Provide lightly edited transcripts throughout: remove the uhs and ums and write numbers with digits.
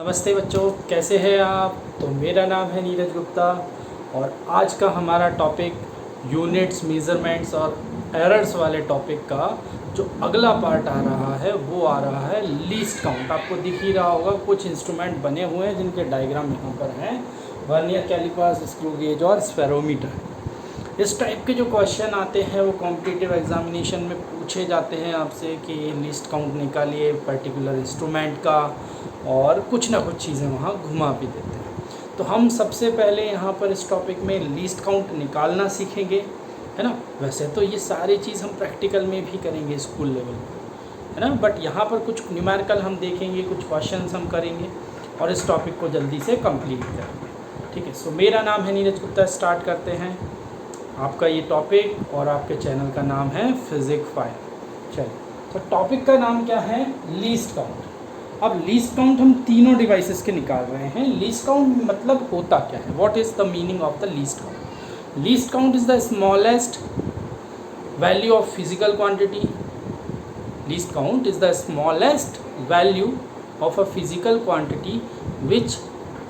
नमस्ते बच्चों, कैसे हैं आप। तो मेरा नाम है नीरज गुप्ता और आज का हमारा टॉपिक यूनिट्स, मेज़रमेंट्स और एरर्स वाले टॉपिक का जो अगला पार्ट आ रहा है वो आ रहा है लीस्ट काउंट। आपको दिख ही रहा होगा कुछ इंस्ट्रूमेंट बने हुए हैं जिनके डायग्राम यहाँ पर हैं, वर्नियर कैलिपर्स, स्क्रू गेज और स्फेरोमीटर। इस टाइप के जो क्वेश्चन आते हैं वो कॉम्पिटिटिव एग्जामिनेशन में पूछे जाते हैं आपसे कि लिस्ट काउंट निकालिए पर्टिकुलर इंस्ट्रूमेंट का, और कुछ ना कुछ चीज़ें वहाँ घुमा भी देते हैं। तो हम सबसे पहले यहाँ पर इस टॉपिक में लीस्ट काउंट निकालना सीखेंगे, है ना। वैसे तो ये सारी चीज़ हम प्रैक्टिकल में भी करेंगे स्कूल लेवल पर, है ना, बट यहाँ पर कुछ न्यूमेरिकल हम देखेंगे, कुछ क्वेश्चंस हम करेंगे और इस टॉपिक को जल्दी से कंप्लीट करेंगे। ठीक है, सो मेरा नाम है नीरज गुप्ता। स्टार्ट करते हैं आपका ये टॉपिक और आपके चैनल का नाम है फिजिक्स 5। चलिए, तो टॉपिक का नाम क्या है? Least count. अब लीस्ट काउंट हम तीनों डिवाइसेस के निकाल रहे हैं। लीस्ट काउंट मतलब होता क्या है? What is the meaning of the least count? Least count is the smallest value of physical quantity. Least count is the smallest value of a physical quantity which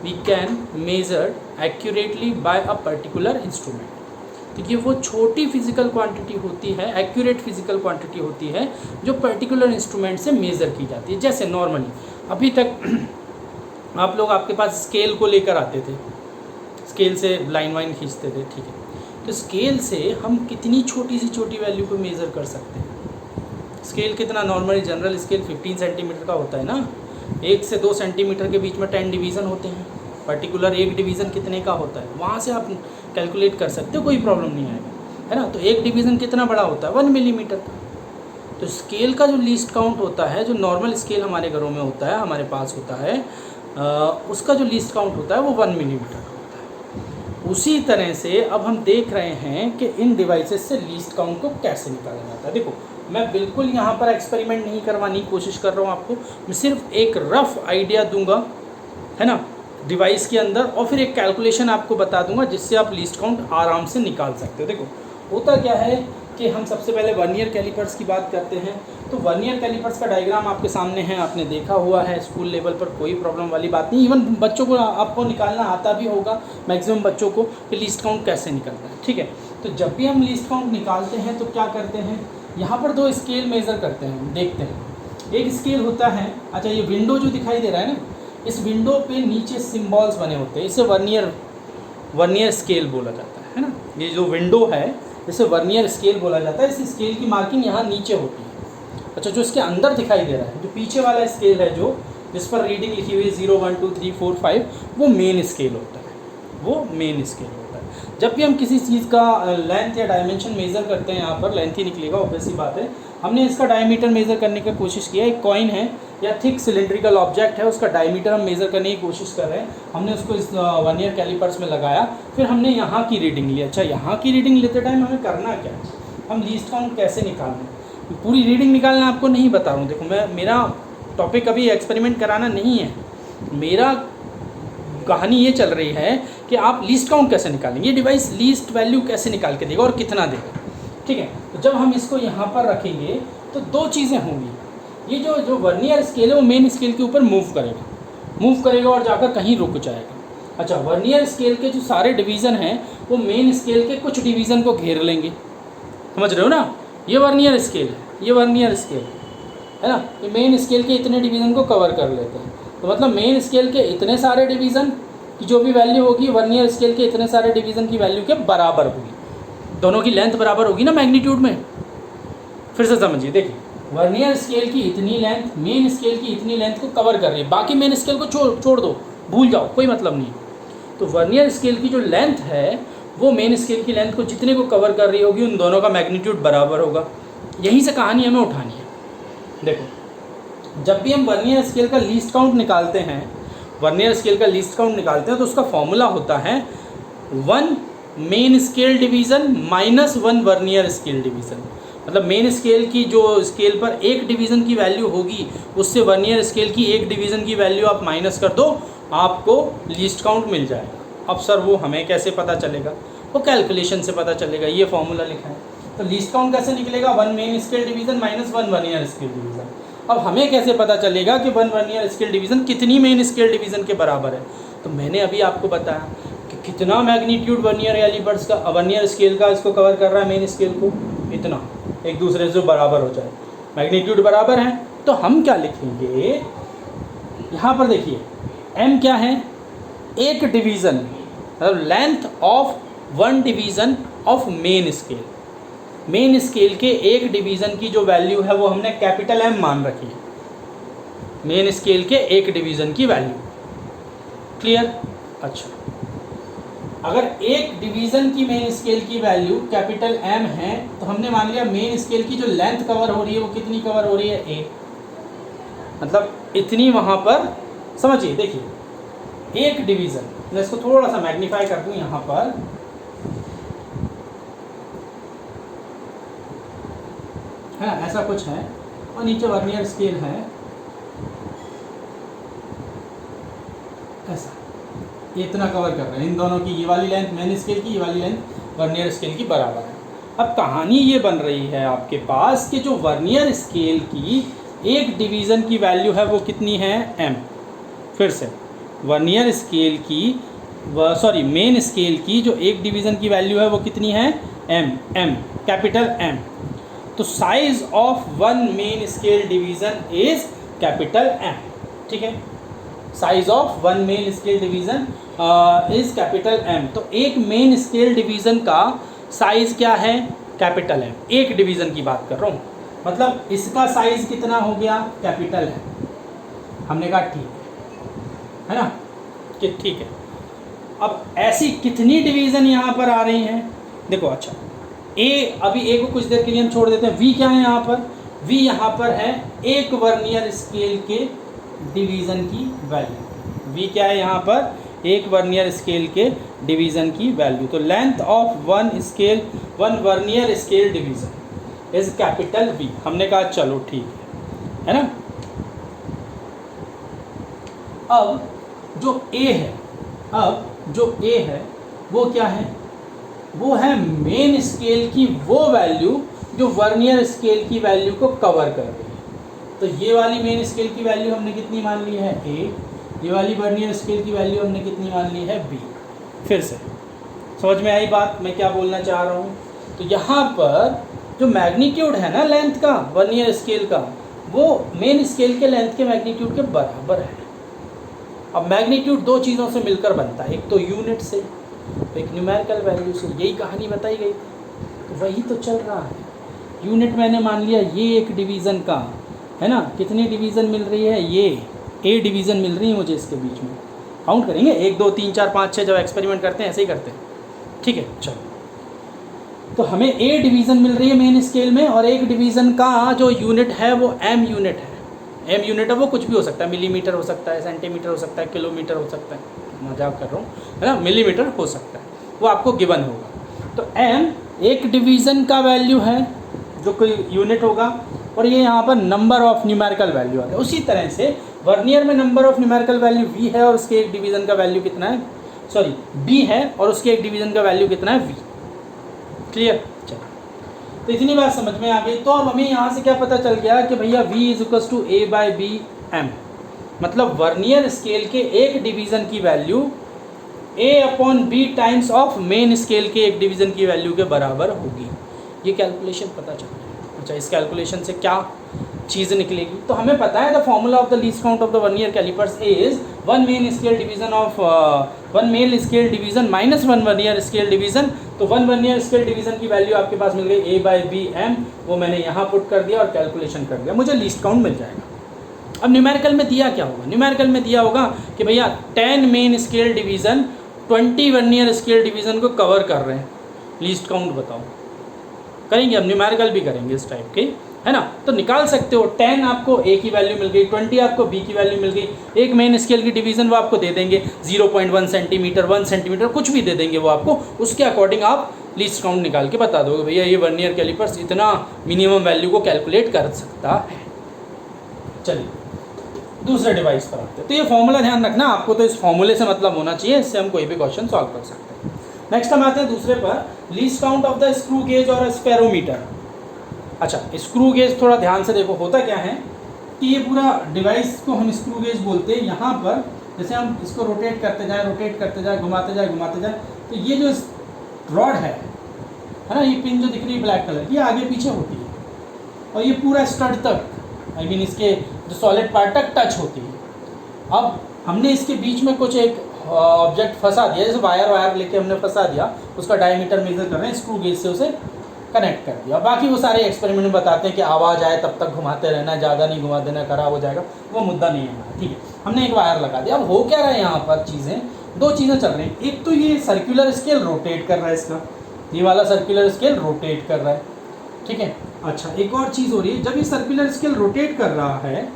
we can measure accurately by a particular instrument. तो ये वो छोटी physical quantity होती है, accurate physical quantity होती है जो particular instrument से मेज़र की जाती है। जैसे नॉर्मली अभी तक आप लोग, आपके पास स्केल को लेकर आते थे, स्केल से लाइन वाइन खींचते थे, ठीक है। तो स्केल से हम कितनी छोटी से छोटी वैल्यू को मेज़र कर सकते हैं? स्केल कितना, नॉर्मली जनरल स्केल 15 सेंटीमीटर का होता है ना। 1 से 2 सेंटीमीटर के बीच में 10 डिवीज़न होते हैं। पर्टिकुलर एक डिवीज़न कितने का होता है वहाँ से आप कैलकुलेट कर सकते हो, कोई प्रॉब्लम नहीं आएगा, है ना। तो एक डिवीज़न कितना बड़ा होता है? 1 मिलीमीटर का। तो स्केल का जो लीस्ट काउंट होता है, जो नॉर्मल स्केल हमारे घरों में होता है, हमारे पास होता है, उसका जो लीस्ट काउंट होता है वो 1 मिलीमीटर का होता है। उसी तरह से अब हम देख रहे हैं कि इन डिवाइसेस से लीस्ट काउंट को कैसे निकाला जाता है। देखो, मैं बिल्कुल यहाँ पर एक्सपेरिमेंट नहीं करवाने की कोशिश कर रहा हूँ आपको, मैं सिर्फ एक रफ आइडिया दूंगा, है ना, डिवाइस के अंदर, और फिर एक कैलकुलेशन आपको बता दूंगा जिससे आप लीस्ट काउंट आराम से निकाल सकते हो। देखो, होता क्या है कि हम सबसे पहले वर्नियर कैलिपर्स की बात करते हैं। तो वर्नियर कैलिपर्स का डायग्राम आपके सामने है, आपने देखा हुआ है स्कूल लेवल पर, कोई प्रॉब्लम वाली बात नहीं। इवन बच्चों को आपको निकालना आता भी होगा, मैक्सिमम बच्चों को, कि लीस्ट काउंट कैसे निकलता है। ठीक है, तो जब भी हम लीस्ट काउंट निकालते हैं तो क्या करते हैं, यहाँ पर 2 स्केल मेज़र करते हैं, देखते हैं। एक स्केल होता है, अच्छा ये विंडो जो दिखाई दे रहा है ना, इस विंडो पे नीचे सिम्बॉल्स बने होते हैं, इसे वर्नियर स्केल बोला जाता है ना। ये जो विंडो है इसे वर्नियर स्केल बोला जाता है। इस स्केल की मार्किंग यहाँ नीचे होती है। अच्छा, जो इसके अंदर दिखाई दे रहा है, जो पीछे वाला स्केल है, जो जिस पर रीडिंग लिखी हुई है 0 1 2 3 4 5, वो मेन स्केल होता है, वो मेन स्केल होता है। जब भी हम किसी चीज़ का लेंथ या डायमेंशन मेज़र करते हैं, यहाँ पर लेंथ ही निकलेगा, ऑब्वियस सी बात है। हमने इसका डायमीटर मेज़र करने की कोशिश किया, एक कॉइन है या थिक सिलेंड्रिकल ऑब्जेक्ट है, उसका डायमीटर हम मेज़र करने की कोशिश कर रहे हैं। हमने उसको इस वर्नियर कैलिपर्स में लगाया, फिर हमने यहाँ की रीडिंग ली। अच्छा, यहाँ की रीडिंग लेते टाइम हमें करना क्या है, हम लीस्ट काउंट कैसे निकालें? पूरी रीडिंग निकालना आपको नहीं बता रहा हूँ। देखो, मेरा टॉपिक अभी एक्सपेरिमेंट कराना नहीं है, मेरा कहानी ये चल रही है कि आप लीस्ट काउंट कैसे निकालेंगे, ये डिवाइस लीस्ट वैल्यू कैसे निकाल के देगा और कितना देगा। ठीक है, तो जब हम इसको यहाँ पर रखेंगे तो 2 चीज़ें होंगी। ये जो वर्नियर स्केल है वो मेन स्केल के ऊपर मूव करेगा और जाकर कहीं रुक जाएगा। अच्छा, वर्नियर स्केल के जो सारे डिवीज़न हैं वो मेन स्केल के कुछ डिवीज़न को घेर लेंगे, समझ रहे हो ना। ये वर्नियर स्केल है, ये वर्नियर स्केल है ना, ये मेन स्केल के इतने डिवीज़न को कवर कर लेते हैं। तो मतलब मेन स्केल के इतने सारे डिवीज़न की जो भी वैल्यू होगी, वर्नियर स्केल के इतने सारे डिवीज़न की वैल्यू के बराबर होगी। दोनों की लेंथ बराबर होगी ना मैग्नीट्यूड में। फिर से समझिए, देखिए, वर्नियर स्केल की इतनी लेंथ मेन स्केल की इतनी लेंथ को कवर कर रही है, बाकी मेन स्केल को छोड़ दो, भूल जाओ, कोई मतलब नहीं। तो वर्नियर स्केल की जो लेंथ है वो मेन स्केल की लेंथ को जितने को कवर कर रही होगी, उन दोनों का मैग्नीट्यूड बराबर होगा। यहीं से कहानी हमें उठानी है। देखो, जब भी हम वर्नियर स्केल का लीस्ट काउंट निकालते हैं, तो उसका फॉर्मूला होता है 1 main scale division minus 1 vernier scale division. मतलब मेन स्केल की जो स्केल पर एक डिवीज़न की वैल्यू होगी, उससे वर्नियर स्केल की एक डिवीज़न की वैल्यू आप माइनस कर दो, आपको लीस्ट काउंट मिल जाएगा। अब सर वो हमें कैसे पता चलेगा? वो कैलकुलेशन से पता चलेगा, ये फॉर्मूला लिखा है। तो लीस्ट काउंट कैसे निकलेगा? 1 main scale division minus 1 vernier scale division. अब हमें कैसे पता चलेगा कि वन वर्नियर स्केल डिवीज़न कितनी मेन स्केल डिवीज़न के बराबर है? तो मैंने अभी आपको बताया कि कितना मैग्नीट्यूड वर्नियर कैलिपर्स का वर्नियर स्केल का इसको कवर कर रहा है, मेन स्केल को इतना, एक दूसरे से बराबर हो जाए, मैग्नीट्यूड बराबर है। तो हम क्या लिखेंगे यहाँ पर, देखिए एम क्या है, एक डिवीज़न मतलब length of one division of main scale. Main scale के एक डिवीज़न की जो वैल्यू है वो हमने कैपिटल एम मान रखी है, मेन स्केल के एक डिवीज़न की वैल्यू। क्लियर? अच्छा, अगर एक डिवीज़न की मेन स्केल की वैल्यू कैपिटल एम है तो हमने मान लिया मेन स्केल की जो लेंथ कवर हो रही है वो कितनी कवर हो रही है, ए, मतलब इतनी वहाँ पर। समझिए, देखिए एक डिवीज़न, मैं इसको थोड़ा सा मैग्नीफाई कर दूँ यहाँ पर, है ना, ऐसा कुछ है और नीचे वर्नियर स्केल है ऐसा, ये इतना कवर कर रहे हैं, इन दोनों की ये वाली लेंथ मेन स्केल की, ये वाली लेंथ वर्नियर स्केल की बराबर है। अब कहानी ये बन रही है आपके पास कि जो वर्नियर स्केल की एक डिवीज़न की वैल्यू है वो कितनी है, एम। फिर से वर्नियर स्केल की सॉरी मेन स्केल की जो एक डिवीज़न की वैल्यू है वो कितनी है, एम, एम कैपिटल एम। तो size of one main scale division is capital M. ठीक है, size of one main scale division is capital M. तो एक मेन स्केल डिवीज़न का साइज क्या है, कैपिटल एम। एक डिवीज़न की बात कर रहा हूँ, मतलब इसका साइज कितना हो गया, कैपिटल है। हमने कहा ठीक है ना, कि ठीक है। अब ऐसी कितनी डिवीज़न यहाँ पर आ रही हैं, देखो। अच्छा, ए, अभी ए को कुछ देर के लिए हम छोड़ देते हैं। वी क्या है यहाँ पर, वी यहाँ पर है एक वर्नियर स्केल के डिवीज़न की वैल्यू। वी क्या है यहाँ पर, एक वर्नियर स्केल के डिवीज़न की वैल्यू। तो length of one vernier scale division is capital V. हमने कहा चलो ठीक है ना। अब जो ए है वो क्या है, वो है मेन स्केल की वो वैल्यू जो वर्नियर स्केल की वैल्यू को कवर कर रही है। तो ये वाली मेन स्केल की वैल्यू हमने कितनी मान ली है, ए। ये वाली वर्नियर स्केल की वैल्यू हमने कितनी मान ली है, बी। फिर से समझ में आई बात मैं क्या बोलना चाह रहा हूँ? तो यहाँ पर जो मैग्नीट्यूड है ना लेंथ का वर्नियर स्केल का, वो मेन स्केल के लेंथ के मैग्नीट्यूड के बराबर है। अब मैग्नीट्यूड दो चीज़ों से मिलकर बनता है, एक तो यूनिट से, एक न्यूमेरिकल वैल्यू से। यही कहानी बताई गई, तो वही तो चल रहा है। यूनिट मैंने मान लिया ये एक डिवीज़न का है ना, कितनी डिवीज़न मिल रही है, ये ए डिवीज़न मिल रही है मुझे इसके बीच में। काउंट करेंगे 1 2 3 4 5 6, जब एक्सपेरिमेंट करते हैं ऐसे ही करते हैं। ठीक है, चलो। तो हमें ए डिवीज़न मिल रही है मेन स्केल में, और एक डिवीज़न का जो यूनिट है वो एम यूनिट है। एम यूनिट है वो कुछ भी हो सकता है, मिलीमीटर हो सकता है, सेंटीमीटर हो सकता है, किलोमीटर हो सकता है, मजाक कर रहा हूँ है ना, मिलीमीटर हो सकता है, वो आपको गिवन होगा। तो एम एक डिवीज़न का वैल्यू है जो कोई यूनिट होगा, और ये यहाँ पर नंबर ऑफ न्यूमेरिकल वैल्यू आता है। उसी तरह से वर्नियर में number of numerical value V है और उसके एक डिवीज़न का वैल्यू कितना है, सॉरी बी है और उसके एक डिवीज़न का वैल्यू कितना है, वी। क्लियर? चलो, तो इतनी बात समझ में आ गई। तो अब हमें यहाँ से क्या पता चल गया कि भैया v is equal to A by B M, मतलब वर्नियर स्केल के एक डिवीज़न की value a upon B times of main scale के एक डिवीज़न की वैल्यू के बराबर होगी। ये कैलकुलेशन पता चल गया। अच्छा, इस कैलकुलेशन से क्या चीज़ निकलेगी? तो हमें पता है the formula of the least count of the vernier callipers is one main scale division minus one vernier scale division. तो वन वर्नियर स्केल डिवीज़न की वैल्यू आपके पास मिल गई a बाई बी एम, वो मैंने यहाँ पुट कर दिया और कैलकुलेशन कर दिया, मुझे लीस्ट काउंट मिल जाएगा। अब न्यूमेरिकल में दिया क्या होगा, न्यूमेरिकल में दिया होगा कि भैया 10 main scale division 20 vernier scale division को कवर कर रहे हैं, लीस्ट काउंट बताओ। करेंगे, अब न्यूमेरिकल भी करेंगे इस टाइप के, है ना। तो निकाल सकते हो, 10 आपको ए की वैल्यू मिल गई, 20 आपको बी की वैल्यू मिल गई, एक मेन स्केल की डिवीज़न वो आपको दे देंगे 0.1 सेंटीमीटर 1 सेंटीमीटर कुछ भी दे देंगे वो आपको, उसके अकॉर्डिंग आप लीस्ट काउंट निकाल के बता दोगे भैया ये वर्नियर कैलिपर्स इतना मिनिमम वैल्यू को कैलकुलेट कर सकता है। चलिए दूसरे डिवाइस पर आते हैं। तो ये फॉर्मूला ध्यान रखना, आपको तो इस फॉर्मूले से मतलब होना चाहिए, इससे हम कोई भी क्वेश्चन सॉल्व कर सकते हैं। नेक्स्ट हम आते हैं दूसरे पर, least count of the screw gauge और स्पेरोमीटर। अच्छा, स्क्रू गेज थोड़ा ध्यान से देखो, होता क्या है, कि ये पूरा डिवाइस को हम स्क्रू गेज बोलते हैं। यहाँ पर जैसे हम इसको रोटेट करते जाए, घुमाते जाए, तो ये जो रॉड है ना, ये पिन जो दिख रही है ब्लैक कलर की, ये आगे पीछे होती है और ये पूरा स्टड तक, आई मीन इसके जो सॉलिड पार्ट तक टच होती है। अब हमने इसके बीच में कुछ एक ऑब्जेक्ट फंसा दिया, जैसे वायर लेके हमने फंसा दिया, उसका डायमीटर मेजर कर रहे हैं, स्क्रू गेज से उसे कनेक्ट कर दिया। बाकी वो सारे एक्सपेरिमेंट में बताते हैं कि आवाज़ आए तब तक घुमाते रहना, ज़्यादा नहीं घुमा देना, खराब हो जाएगा, वो मुद्दा नहीं है। ठीक है, हमने एक वायर लगा दिया। अब हो क्या रहा है यहाँ पर, चीज़ें दो चीज़ें चल रही हैं। एक तो ये सर्कुलर स्केल रोटेट कर रहा है, इसका ये वाला सर्कुलर स्केल रोटेट कर रहा है, ठीक है। अच्छा, एक और चीज़ हो रही है, जब ये सर्कुलर स्केल रोटेट कर रहा है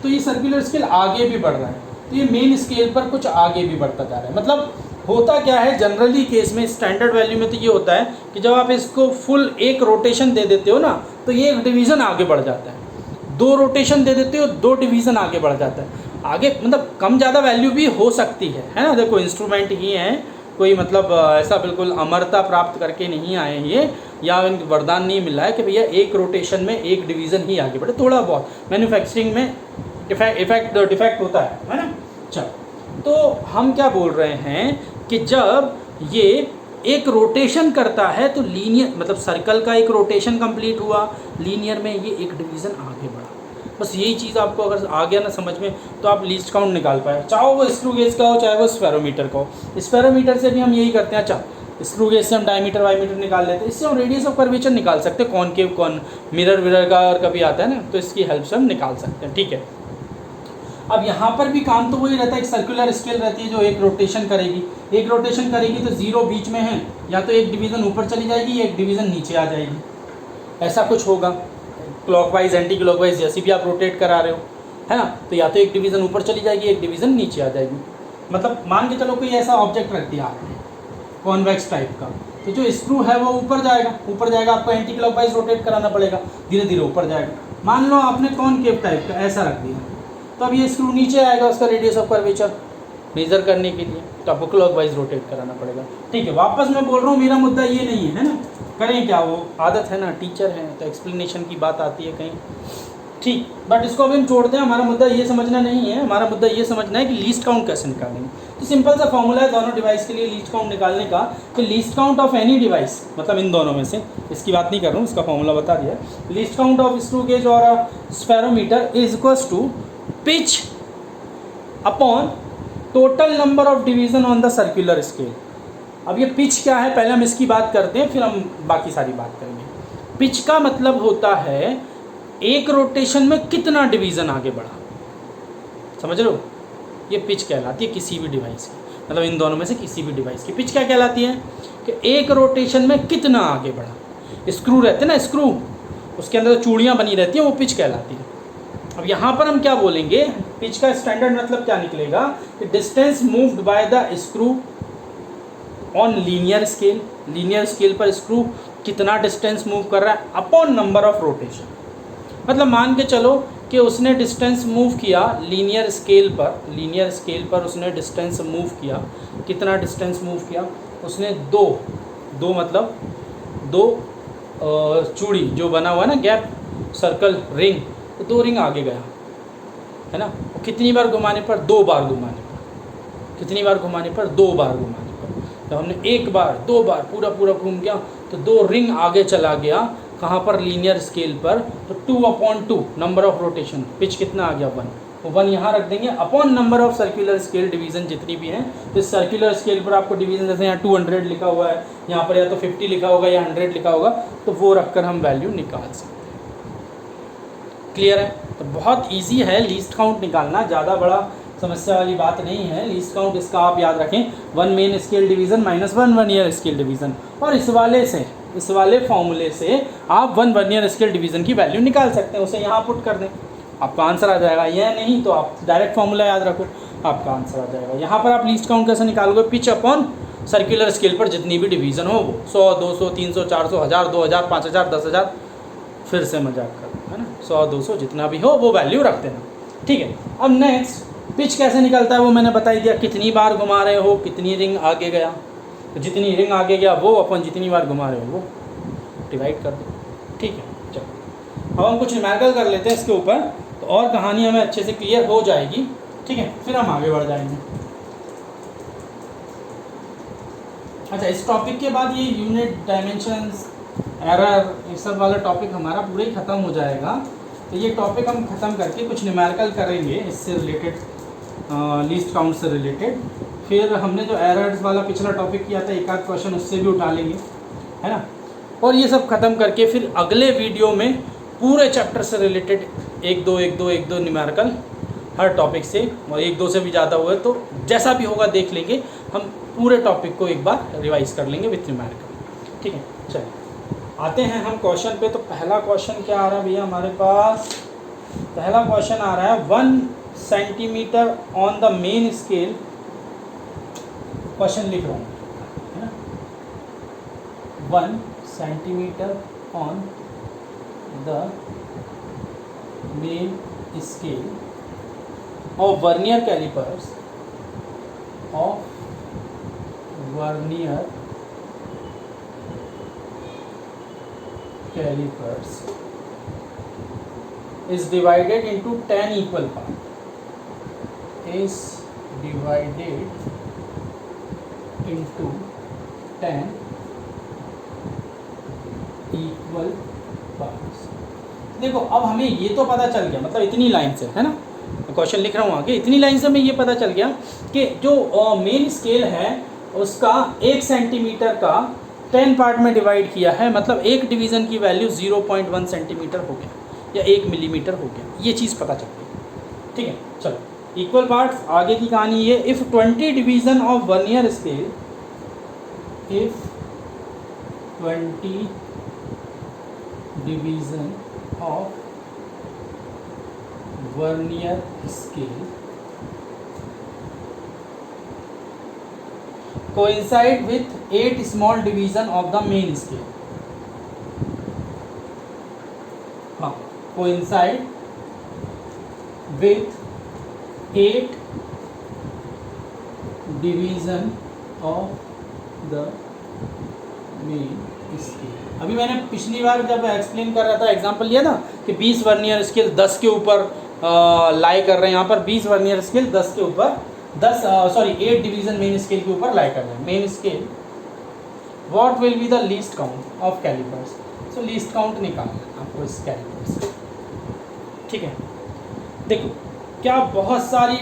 तो ये सर्कुलर स्केल आगे भी बढ़ रहा है, तो ये मेन स्केल पर कुछ आगे भी बढ़ता जा रहा है। मतलब होता क्या है जनरली केस में, स्टैंडर्ड वैल्यू में तो ये होता है कि जब आप इसको फुल एक रोटेशन दे देते हो ना, तो ये एक डिवीज़न आगे बढ़ जाता है। दो रोटेशन दे देते हो, दो डिवीज़न आगे बढ़ जाता है। आगे मतलब कम ज़्यादा वैल्यू भी हो सकती है ना। देखो इंस्ट्रूमेंट ही हैं, कोई मतलब ऐसा बिल्कुल अमरता प्राप्त करके नहीं आए हैं ये, या वरदान नहीं मिला है कि भैया एक रोटेशन में एक डिवीज़न ही आगे बढ़े। थोड़ा बहुत मैन्युफैक्चरिंग में डिफेक्ट होता है ना। चलो, तो हम क्या बोल रहे हैं कि जब ये एक रोटेशन करता है तो लीनियर, मतलब सर्कल का एक रोटेशन कंप्लीट हुआ, लीनियर में ये एक डिवीज़न आगे बढ़ा। बस यही चीज़ आपको अगर आ गया ना समझ में, तो आप लीस्ट काउंट निकाल पाए, चाहे वो स्क्रू गेज का हो, चाहे वो स्फेरोमीटर का हो। स्फेरोमीटर से भी हम यही करते हैं। अच्छा, स्क्रू गेज से हम डायमीटर वाईमीटर निकाल लेते हैं, इससे हम रेडियस ऑफ कर्वेचर निकाल सकते हैं, कौन मिरर विरर का और कभी आता है ना, तो इसकी हेल्प से हम निकाल सकते हैं। ठीक है, अब यहाँ पर भी काम तो वही रहता है, एक सर्कुलर स्केल रहती है जो एक रोटेशन करेगी। एक रोटेशन करेगी तो जीरो बीच में है, या तो एक डिवीज़न ऊपर चली जाएगी या एक डिवीज़न नीचे आ जाएगी, ऐसा कुछ होगा। क्लॉकवाइज एंटी क्लॉकवाइज जैसी भी आप रोटेट करा रहे हो, है ना, तो या तो एक डिवीज़न ऊपर चली जाएगी, एक डिवीज़न नीचे आ जाएगी। मतलब मान के चलो कोई ऐसा ऑब्जेक्ट रख दिया आपने कॉन्वेक्स टाइप का, तो जो स्क्रू है वो ऊपर जाएगा, आपको एंटी क्लॉकवाइज रोटेट कराना पड़ेगा, धीरे धीरे ऊपर जाएगा। मान लो आपने कॉनकेव टाइप का ऐसा रख दिया, तो अब ये स्क्रू नीचे आएगा उसका रेडियस ऑफ कर्वेचर मेजर करने के लिए, तो आपको क्लॉकवाइज रोटेट कराना पड़ेगा। ठीक है, वापस मैं बोल रहा हूँ, मेरा मुद्दा ये नहीं है ना, करें क्या, वो आदत है ना, टीचर हैं तो एक्सप्लेनेशन की बात आती है कहीं। ठीक, बट इसको अभी हम छोड़ते हैं। हमारा मुद्दा ये समझना नहीं है, हमारा मुद्दा ये समझना है कि लीस्ट काउंट कैसे निकालेंगे। तो सिंपल सा फॉर्मूला है दोनों डिवाइस के लिए लीस्ट काउंट निकालने का, कि least count of any device, मतलब इन दोनों में से, इसकी बात नहीं कर रहा हूँ, इसका फॉर्मूला बता दिया। Least count of screw gauge और spherometer is equals to pitch upon total number of division on the circular scale. अब ये पिच क्या है, पहले हम इसकी बात करते हैं, फिर हम बाकी सारी बात करेंगे। पिच का मतलब होता है एक रोटेशन में कितना डिवीज़न आगे बढ़ा, समझ रहे हो, ये पिच कहलाती है किसी भी डिवाइस की, मतलब इन दोनों में से किसी भी डिवाइस की पिच क्या कहलाती है कि एक रोटेशन में कितना आगे बढ़ा। स्क्रू रहते हैं ना, स्क्रू, उसके अंदर चूड़ियाँ बनी रहती हैं, वो पिच कहलाती है। अब यहाँ पर हम क्या बोलेंगे, पिच का स्टैंडर्ड मतलब क्या निकलेगा कि distance moved by the screw on linear scale, linear scale पर स्क्रू कितना डिस्टेंस मूव कर रहा है अपॉन नंबर ऑफ रोटेशन। मतलब मान के चलो कि उसने डिस्टेंस मूव किया लीनियर स्केल पर उसने डिस्टेंस मूव किया, कितना डिस्टेंस मूव किया उसने, दो मतलब दो चूड़ी जो बना हुआ है ना, गैप सर्कल रिंग, तो 2 रिंग आगे गया, है ना। कितनी बार घुमाने पर, 2 बार घुमाने पर। कितनी बार घुमाने पर, 2 बार घुमाने पर। तो हमने 1 बार 2 बार पूरा घूम गया, तो 2 रिंग आगे चला गया, कहाँ पर, लीनियर स्केल पर। तो 2/2 नंबर ऑफ रोटेशन, पिच कितना आ गया, 1। तो 1 यहाँ रख देंगे upon number of circular scale division जितनी भी हैं। तो इस सर्कुलर स्केल पर आपको डिवीज़न जैसे यहाँ 200 लिखा हुआ है, यहाँ पर या तो 50 लिखा होगा या 100 लिखा होगा, तो वो रखकर हम वैल्यू निकाल सकते हैं। क्लियर है। तो बहुत इजी है लीस्ट काउंट निकालना, ज़्यादा बड़ा समस्या वाली बात नहीं है। लीस्ट काउंट इसका आप याद रखें, 1 main scale division minus 1 one year scale division. और इस वाले फॉर्मूले से आप 1 वन ईयर स्केल डिवीज़न की वैल्यू निकाल सकते हैं, उसे यहाँ पुट कर दें, आपका आंसर आ जाएगा। यह नहीं तो आप डायरेक्ट फॉर्मूला याद रखो, आपका आंसर आ जाएगा। यहाँ पर आप लीस्ट काउंट कैसे निकालोगे, पिच अपॉन सर्कुलर स्केल पर जितनी भी डिवीज़न हो, वो 100 200 300 400 1000 2000 5000 10000, फिर से मजाक कर, है ना, 100 200 जितना भी हो वो वैल्यू रख देना। ठीक है, अब नेक्स्ट पिच कैसे निकलता है वो मैंने बता ही दिया, कितनी बार घुमा रहे हो, कितनी रिंग आगे गया, तो जितनी रिंग आगे गया वो अपन जितनी बार घुमा रहे हो वो डिवाइड कर दो। ठीक है, चलो अब हम कुछ न्यूमेरिकल कर लेते हैं इसके ऊपर। तो तो और कहानी हमें अच्छे से क्लियर हो जाएगी, ठीक है, फिर हम आगे बढ़ जाएंगे। अच्छा, इस टॉपिक के बाद ये यूनिट, डायमेंशंस, एरर, ये सब वाला टॉपिक हमारा पूरा ही ख़त्म हो जाएगा। तो ये टॉपिक हम ख़त्म करके कुछ न्यूमेरिकल करेंगे इससे रिलेटेड, लीस्ट काउंट से रिलेटेड। फिर हमने जो एरर्स वाला पिछला टॉपिक किया था, एक आध क्वेश्चन उससे भी उठा लेंगे, है ना। और ये सब ख़त्म करके फिर अगले वीडियो में पूरे चैप्टर से रिलेटेड एक दो न्यूमेरिकल हर टॉपिक से, और एक दो से भी ज़्यादा हुए तो जैसा भी होगा देख लेंगे, हम पूरे टॉपिक को एक बार रिवाइज कर लेंगे विथ न्यूमेरिकल, ठीक है। चलिए आते हैं हम क्वेश्चन पे। तो पहला क्वेश्चन क्या आ रहा है भैया हमारे पास? पहला क्वेश्चन आ रहा है 1 centimetre on the main scale. Question लिख रहा हूँ, है ना। 1 centimetre on the main scale of vernier calipers is divided into 10 equal parts. Is divided into 10 equal parts. देखो अब हमें ये तो पता चल गया, मतलब इतनी लाइन से, है ना, क्वेश्चन लिख रहा हूँ आगे, इतनी लाइन से हमें ये पता चल गया कि जो मेन स्केल है उसका 1 सेंटीमीटर का 10 पार्ट में डिवाइड किया है, मतलब एक डिवीज़न की वैल्यू 0.1 सेंटीमीटर हो गया या 1 मिलीमीटर हो गया, ये चीज़ पता चल गई, ठीक है। चलो इक्वल पार्ट्स, आगे की कहानी ये, if 20 division of vernier scale, if 20 division of vernier scale coincide with 8 small division of the main scale. हाँ, coincide with 8 division of the main scale. अभी मैंने पिछली बार जब एक्सप्लेन कर रहा था, एग्जांपल लिया था कि 20 वर्नियर स्केल 10 के ऊपर लाई कर रहे हैं। यहाँ पर 20 वर्नियर स्केल 10 के ऊपर 8 डिवीजन मेन स्केल के ऊपर लाई कर रहे हैं। Main scale, what will be the least count of callipers? So least count निकालना आपको इस कैलिपर्स, ठीक है। देखो क्या बहुत सारी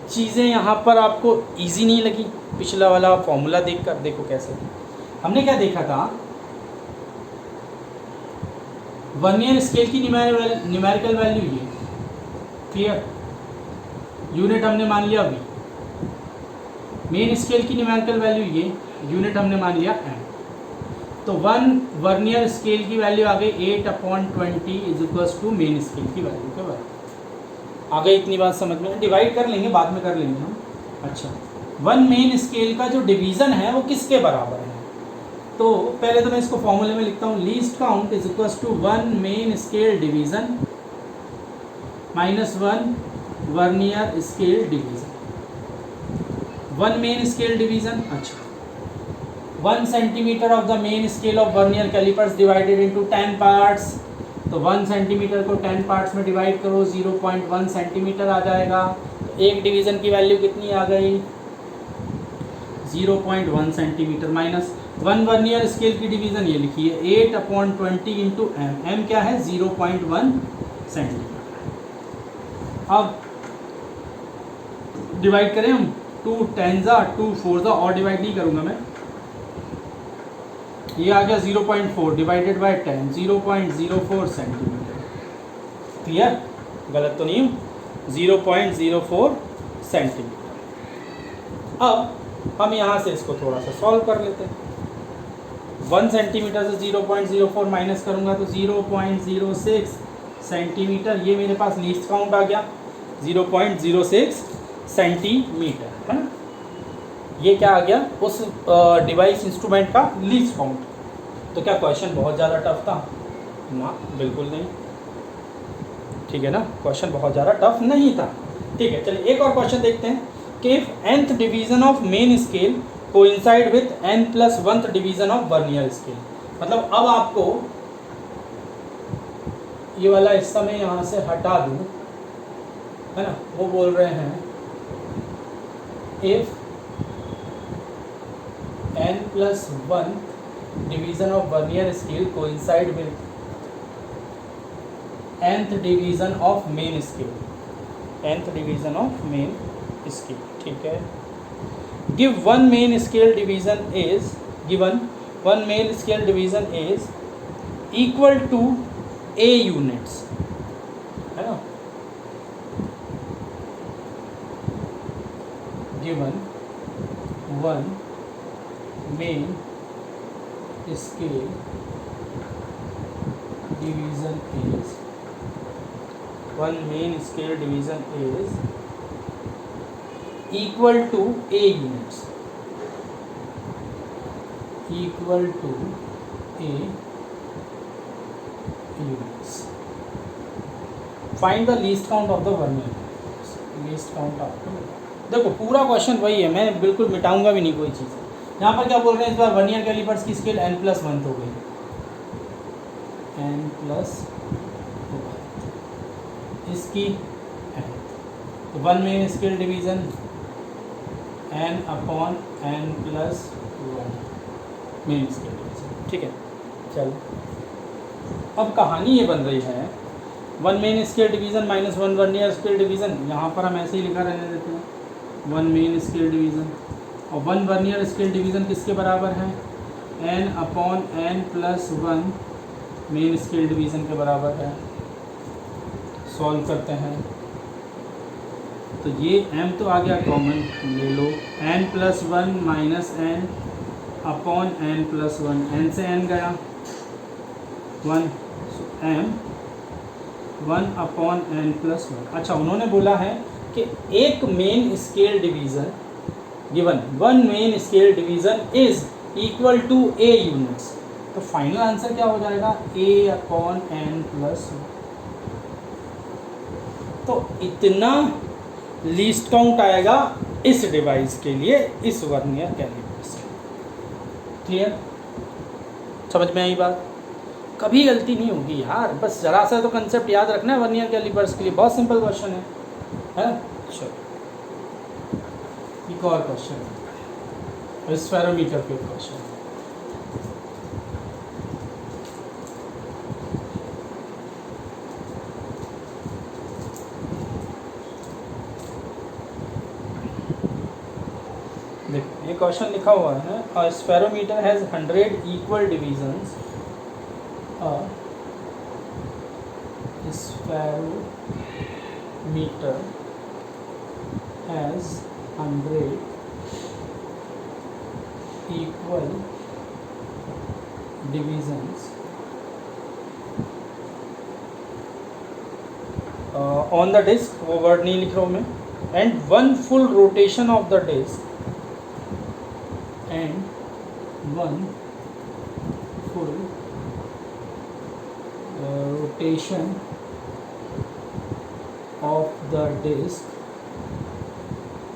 चीज़ें यहाँ पर आपको इजी नहीं लगी? पिछला वाला फॉर्मूला देखकर देखो कैसे हमने क्या देखा था, वर्नियर स्केल की न्यूमेरिकल वैल्यू ये, क्लियर, यूनिट हमने मान लिया v, मेन स्केल की न्यूमेरिकल वैल्यू ये, यूनिट हमने मान लिया m। तो 1 वर्नियर स्केल की वैल्यू आ गई 8/20 is equals to main scale की वैल्यू के बराबर। आ गई इतनी बात समझ में? डिवाइड कर लेंगे, बाद में कर लेंगे हम। अच्छा, 1 मेन स्केल का जो डिवीज़न है वो किसके बराबर है? तो पहले तो मैं इसको फॉर्मूले में लिखता हूँ, least count is equals to 1 main scale division minus 1 vernier scale division. 1 main scale division, अच्छा 1 centimetre of the main scale of vernier callipers divided into 10 parts. तो 1 सेंटीमीटर को 10 पार्ट्स में डिवाइड करो, 0.1 सेंटीमीटर आ जाएगा। तो एक डिवीज़न की value कितनी आ गई? 0.1 सेंटीमीटर माइनस 1 वर्नियर स्केल की डिवीज़न ये लिखी है 8/20 इंटू एम। एम क्या है? 0.1 सेंटीमीटर। अब डिवाइड करें हम, 2 10 2 4 और डिवाइड नहीं करूँगा मैं, ये आ गया 0.4 डिवाइडेड बाय 10, 0.04 सेंटीमीटर। क्लियर? गलत तो नहीं हूँ? 0.04 सेंटीमीटर। अब हम यहाँ से इसको थोड़ा सा सॉल्व कर लेते हैं। 1 सेंटीमीटर से 0.04 माइनस करूँगा तो 0.06 सेंटीमीटर, ये मेरे पास लीस्ट काउंट आ गया 0.06 सेंटीमीटर, है ना। ये क्या आ गया? उस डिवाइस इंस्ट्रूमेंट का लीस्ट काउंट। तो क्या क्वेश्चन बहुत ज़्यादा टफ था? ना, बिल्कुल नहीं, ठीक है ना, क्वेश्चन बहुत ज़्यादा टफ नहीं था। ठीक है, चलिए एक और क्वेश्चन देखते हैं कि if nth division of main scale coincide with n+1th division of vernier scale. मतलब अब आपको ये वाला हिस्सा मैं यहाँ से हटा दूँ है ना, वो बोल रहे हैं if n+1 division of vernier scale coincide with nth division of main scale, nth division of main scale, ठीक है। Give one main scale division is given one main scale division is equal to a units, है ना। Given one main scale division is one main scale division is equal to a units, equal to a units. Find the least count of the vernier, least count of, देखो पूरा question वही है, मैं बिल्कुल मिटाऊंगा भी नहीं कोई चीज़। यहाँ पर क्या बोल रहे हैं इस बार, वर्नियर कैलिपर्स की स्केल n+1 हो गई, n+1 इसकी n, तो one main scale division n/n+1 main scale division, ठीक है। चलो अब कहानी ये बन रही है, one main scale division -1 vernier scale division, यहाँ पर हम ऐसे ही लिखा रहने देते हैं, वन मेन स्केल डिवीजन, और वन वर्नियर स्केल डिवीजन किसके बराबर है, n/n+1 मेन स्केल डिवीजन के बराबर है। सॉल्व करते हैं तो ये m तो आ गया कॉमन, ले लो n+1 - n/n+1, n से n गया 1, so m 1/n+1। अच्छा, उन्होंने बोला है कि एक main scale division given one main scale division is equal to a units, तो फाइनल आंसर क्या हो जाएगा, a/n+1। तो इतना लीस्ट काउंट आएगा इस डिवाइस के लिए, इस वर्नियर कैलिपर से। क्लियर, समझ में आई बात? कभी गलती नहीं होगी यार, बस जरा सा तो कंसेप्ट याद रखना है वर्नियर कैलिपर्स के लिए, बहुत सिंपल क्वेश्चन है ना। चलो एक और क्वेश्चन है, स्फेरोमीटर पे क्वेश्चन। देखो ये क्वेश्चन लिखा हुआ है, a spherometer has 100 equal divisions, spherometer has 100 equal divisions on the disk, वो वर्ड नहीं लिख रहा हूँ मैं, and one full rotation of the disk and one full rotation of the disk,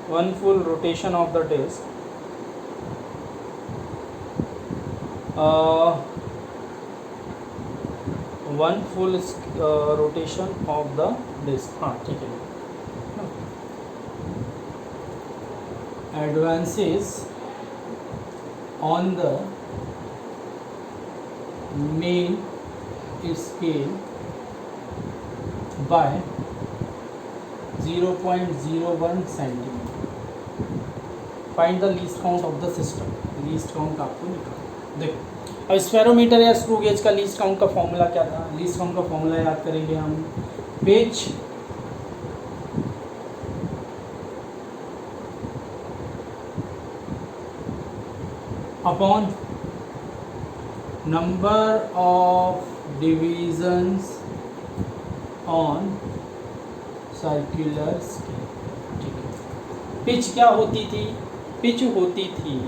one full rotation of the disk one full rotation of the disk, हाँ ठीक है, advances on the main scale by 0.01 centimetre. Find the least count of the system, least count आपको निकालना। देखो अब spherometer या screw gauge का least count का फॉर्मूला क्या था, लीस्ट काउंट का फॉर्मूला याद करेंगे हम, pitch upon number of divisions on circular scale, ठीक है। पिच क्या होती थी, पिच होती थी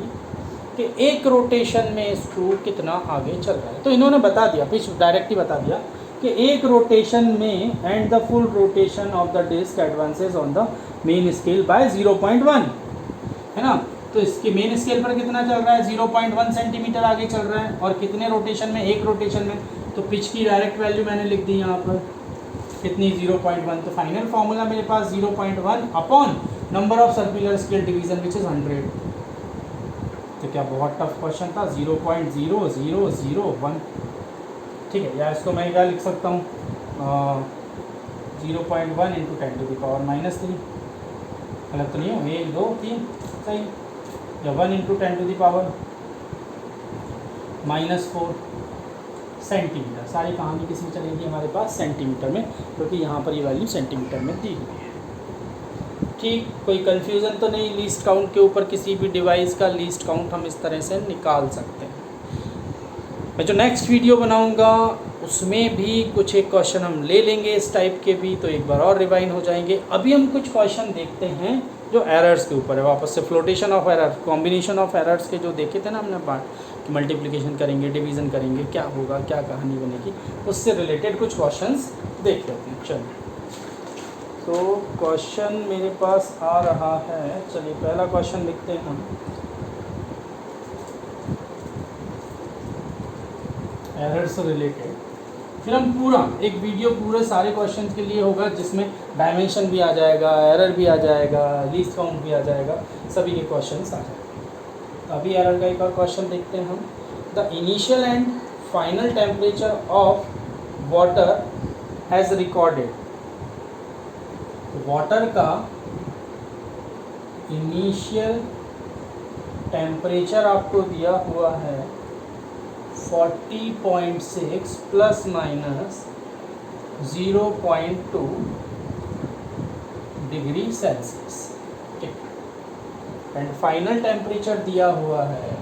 कि एक रोटेशन में स्क्रू कितना आगे चल रहा है, तो इन्होंने बता दिया, पिच डायरेक्ट ही बता दिया कि एक रोटेशन में and the full rotation of the disc advances on the main scale by 0.1, है ना। तो इसके मेन स्केल पर कितना चल रहा है, 0.1 सेंटीमीटर आगे चल रहा है, और कितने रोटेशन में, एक रोटेशन में, तो पिच की डायरेक्ट वैल्यू मैंने लिख दी यहाँ पर कितनी 0.1, तो फाइनल फार्मूला मेरे पास 0.1 upon number of circular scale division which is 100। तो क्या बहुत टफ क्वेश्चन था, 0.0001। ठीक है, या इसको मैं क्या लिख सकता हूँ, 0.1 इंटू 10⁻⁻3। गलत तो नहीं हो, 1 2 3 सही, या 1 इंटू 10⁻⁻4 सेंटीमीटर। सारी कहानी किस में चलेगी हमारे पास, सेंटीमीटर में, क्योंकि यहाँ पर ये वैल्यू सेंटीमीटर में दी हुई है। ठीक, कोई कन्फ्यूज़न तो नहीं, लीस्ट काउंट के ऊपर किसी भी डिवाइस का लीस्ट काउंट हम इस तरह से निकाल सकते हैं। मैं जो नेक्स्ट वीडियो बनाऊंगा उसमें भी कुछ एक क्वेश्चन हम ले लेंगे इस टाइप के भी, तो एक बार और रिवाइंड हो जाएंगे। अभी हम कुछ क्वेश्चन देखते हैं जो एरर्स के ऊपर है, वापस से flotation of error, combination of errors के जो देखे थे ना हमने पार्ट, कि मल्टीप्लिकेशन करेंगे, डिवीज़न करेंगे, क्या होगा, क्या कहानी बनेगी, उससे रिलेटेड कुछ क्वेश्चंस देख लेते हैं। चलिए, तो क्वेश्चन मेरे पास आ रहा है, चलिए पहला क्वेश्चन लिखते हैं हम। एरर से रिलेटेड, फिर हम पूरा एक वीडियो पूरे सारे क्वेश्चन के लिए होगा जिसमें डायमेंशन भी आ जाएगा, एरर भी आ जाएगा, लीस्ट काउंट भी आ जाएगा, सभी के क्वेश्चंस आ जाएंगे। तो अभी एरर का एक और क्वेश्चन देखते हैं हम। The initial and final temperature of water has recorded. Water का इनिशियल टेम्परेचर आपको दिया हुआ है 40.6 प्लस माइनस 0.2 डिग्री सेल्सियस। ठीक, एंड फाइनल टेम्परेचर दिया हुआ है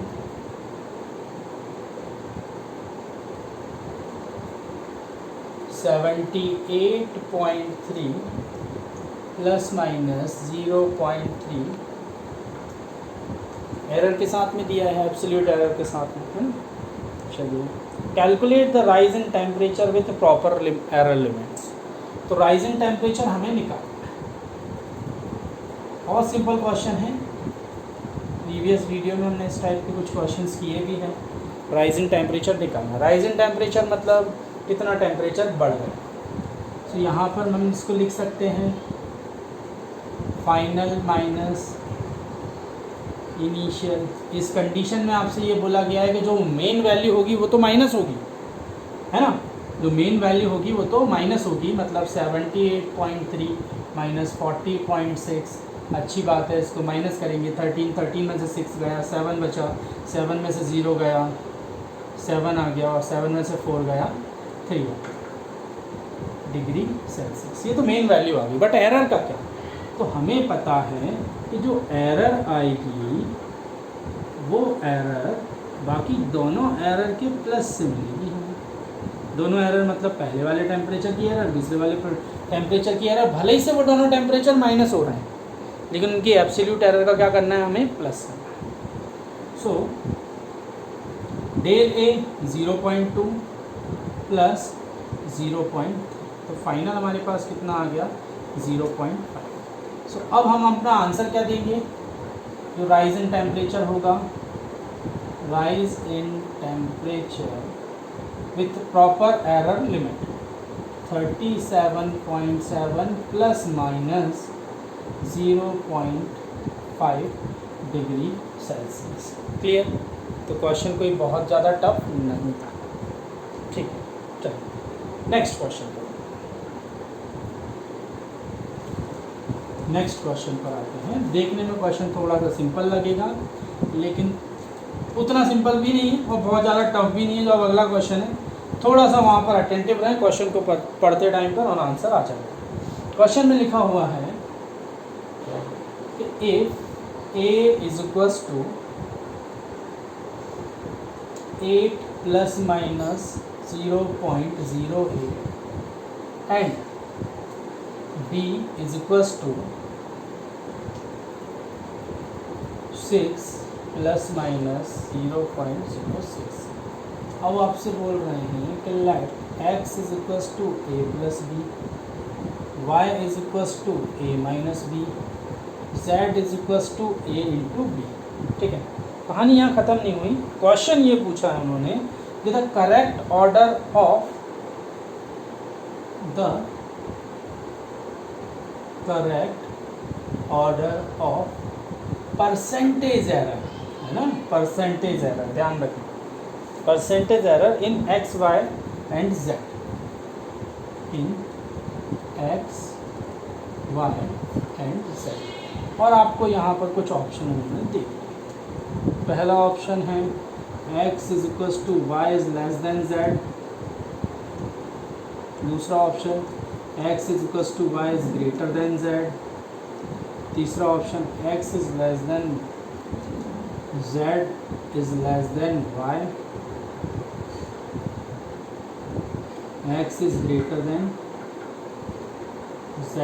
78.3 प्लस माइनस 0.3 एरर के साथ में दिया है, एब्सोल्यूट एरर के साथ में, है ना। चलिए, calculate the rise in temperature with proper error limits. तो राइज इन टेम्परेचर हमें निकालना है, बहुत सिंपल क्वेश्चन है। प्रीवियस वीडियो में हमने इस टाइप के कुछ क्वेश्चंस किए भी हैं। राइज इन टेम्परेचर निकालना, राइज इन टेम्परेचर मतलब कितना टेम्परेचर बढ़ गया। तो यहाँ पर हम इसको लिख सकते हैं फाइनल माइनस इनिशियल। इस कंडीशन में आपसे ये बोला गया है कि जो मेन वैल्यू होगी वो तो माइनस होगी, है ना, जो मेन वैल्यू होगी वो तो माइनस होगी, मतलब 78.3 माइनस 40.6। अच्छी बात है, इसको माइनस करेंगे, 13 में से 6 गया, 7 बचा, 7 में से 0 गया, 7 आ गया, और 7 में से 4 गया, 3 डिग्री सेल्सियस। ये तो मेन वैल्यू आ गई, बट एरर का क्या। तो हमें पता है कि जो एरर आएगी वो एरर बाकी दोनों एरर के प्लस से मिलेगी हमें। दोनों एरर मतलब पहले वाले टेम्परेचर की एरर, दूसरे वाले टेम्परेचर की एरर, भले ही से वो दोनों टेम्परेचर माइनस हो रहे हैं, लेकिन उनकी एब्सोल्यूट एरर का क्या करना है, हमें प्लस करना है। सो डेल ए 0.2 प्लस 0.3, तो फाइनल हमारे पास कितना आ गया 0.5। सो अब हम अपना आंसर क्या देंगे, जो राइज इन टेम्परेचर होगा, rise in temperature with proper error limit 37.7 plus minus 0.5 degree Celsius. Clear. तो क्वेश्चन कोई बहुत ज़्यादा टफ नहीं था। ठीक है, चलो नेक्स्ट क्वेश्चन पर, नेक्स्ट क्वेश्चन पर आते हैं। देखने में क्वेश्चन थोड़ा सा सिंपल लगेगा, लेकिन उतना सिंपल भी नहीं है और बहुत ज़्यादा टफ भी नहीं है। जो अब अगला क्वेश्चन है, थोड़ा सा वहाँ पर अटेंटिव रहें, क्वेश्चन को पढ़ते टाइम पर और आंसर आ जाएगा। क्वेश्चन में लिखा हुआ है कि if a is equals to 8 plus minus 0.08 and b is equals to 6 plus minus 0.06। अब आपसे बोल रहे हैं कि let x is equals to a plus b, y is equals to a minus b, z is equals to a into b. ठीक है, कहानी यहाँ ख़त्म नहीं हुई। क्वेश्चन ये पूछा है उन्होंने कि the correct order of the correct order of percentage error, है ना, परसेंटेज एरर ध्यान रखें, percentage error in x y and z, in x y and z. और आपको यहाँ पर कुछ ऑप्शन उन्होंने दे दिए। पहला ऑप्शन है x is equal to y is less than z, दूसरा option x is equal to y is greater than z, तीसरा option x is less than z is less than y, x is greater than z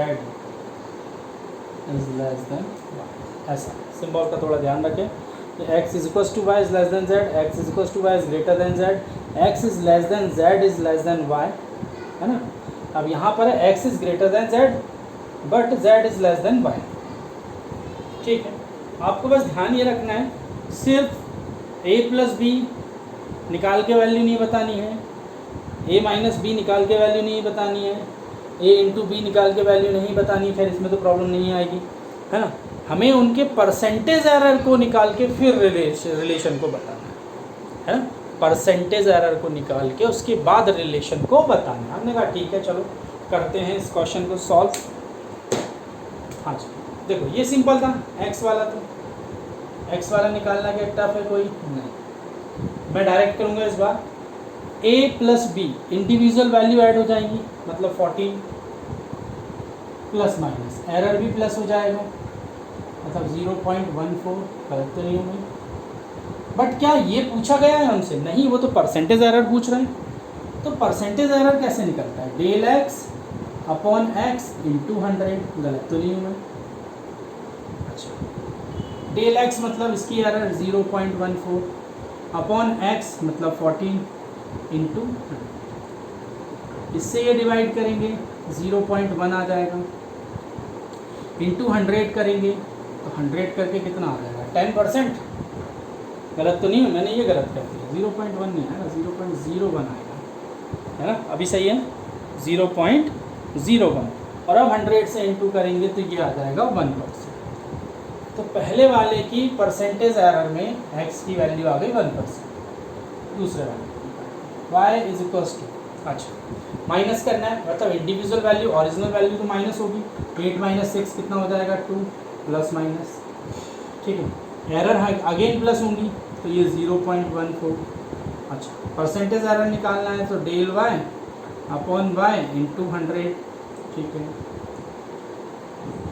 is less than y। ऐसा symbol का थोड़ा ध्यान रखें। तो x is equal to y is less than z, x is equal to y is greater than z, x is less than z is less than y, है ना। अब यहाँ पर है x is greater than z but z is less than y, ठीक है। आपको बस ध्यान ये रखना है, सिर्फ a प्लस बी निकाल के वैल्यू नहीं बतानी है, a माइनस बी निकाल के वैल्यू नहीं बतानी है, a इंटू बी निकाल के वैल्यू नहीं बतानी, फिर इसमें तो प्रॉब्लम नहीं आएगी, है ना। हमें उनके परसेंटेज एरर को निकाल के फिर रिलेशन को बताना है ना, परसेंटेज एरर को निकाल के उसके बाद रिलेशन को बताना है। हमने कहा ठीक है चलो करते हैं इस क्वेश्चन को सॉल्व। हाँ जी देखो ये सिंपल था, x वाला तो x वाला निकालना क्या टफ है कोई नहीं, मैं डायरेक्ट करूँगा इस बार। a plus b individual value add हो जाएंगी, मतलब 14 प्लस माइनस एरर भी प्लस हो जाएगा, मतलब 0.14, गलत तो नहीं होगी। बट क्या ये पूछा गया है हमसे? नहीं, वो तो परसेंटेज एरर पूछ रहे हैं। तो परसेंटेज एरर कैसे निकलता है? Del x upon x into 100, गलत तो नहीं हूँ मैं। अच्छा डेल एक्स मतलब इसकी एरर 0.14 अपॉन एक्स मतलब 14 इंटू 100, इससे ये डिवाइड करेंगे 0.1 आ जाएगा, इंटू 100 करेंगे तो 100 करके कितना आ जाएगा 10%, गलत तो नहीं है, मैंने ये गलत कर दिया, 0.1 नहीं आएगा 0.01 आएगा, है ना। अभी सही है 0.01, और अब 100 से इंटू करेंगे तो ये आ जाएगा 1%। तो पहले वाले की परसेंटेज एरर में x की वैल्यू आ गई 1%, दूसरे वाले y इज इक्वल टू, अच्छा माइनस करना है, मतलब इंडिविजुअल वैल्यू ओरिजिनल वैल्यू तो माइनस होगी, 8 माइनस 6 कितना हो जाएगा 2 प्लस माइनस, ठीक है। एरर अगेन प्लस होंगी तो ये 0.14। अच्छा परसेंटेज एरर निकालना है तो del y upon y into 100, ठीक है।